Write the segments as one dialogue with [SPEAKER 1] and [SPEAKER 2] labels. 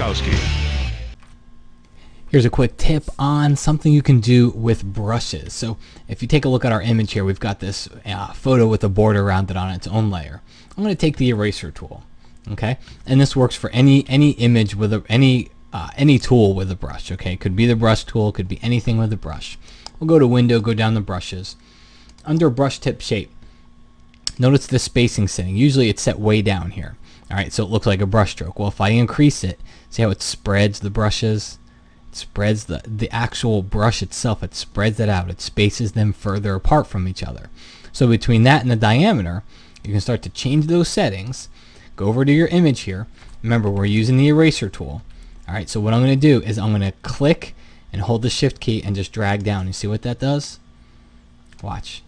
[SPEAKER 1] Witkowski.
[SPEAKER 2] Here's a quick tip on something you can do with brushes. So if you take a look at our image here, we've got this photo with a border around it on its own layer. I'm going to take the eraser tool, okay? And this works for any image with any tool with a brush, okay? Could be the brush tool, could be anything with a brush. We'll go to Window, go down to Brushes. Under Brush Tip Shape, notice the spacing setting. Usually it's set way down here. All right, so it looks like a brush stroke. Well, if I increase it, see how it spreads the brushes? It spreads the actual brush itself. It spreads it out. It spaces them further apart from each other. So between that and the diameter, you can start to change those settings. Go over to your image here. Remember, we're using the eraser tool. All right, so what I'm going to do is I'm going to click and hold the Shift key and just drag down. You see what that does? Watch.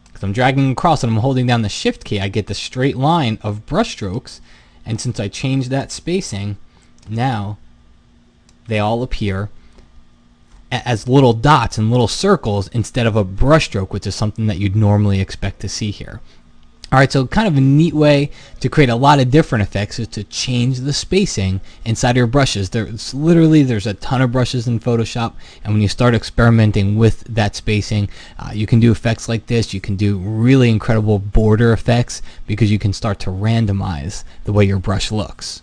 [SPEAKER 2] Because I'm dragging across and I'm holding down the Shift key, I get the straight line of brush strokes. And since I changed that spacing, now they all appear as little dots and little circles instead of a brush stroke, which is something that you'd normally expect to see here. Alright, so kind of a neat way to create a lot of different effects is to change the spacing inside of your brushes. There's a ton of brushes in Photoshop, and when you start experimenting with that spacing, you can do effects like this. You can do really incredible border effects because you can start to randomize the way your brush looks.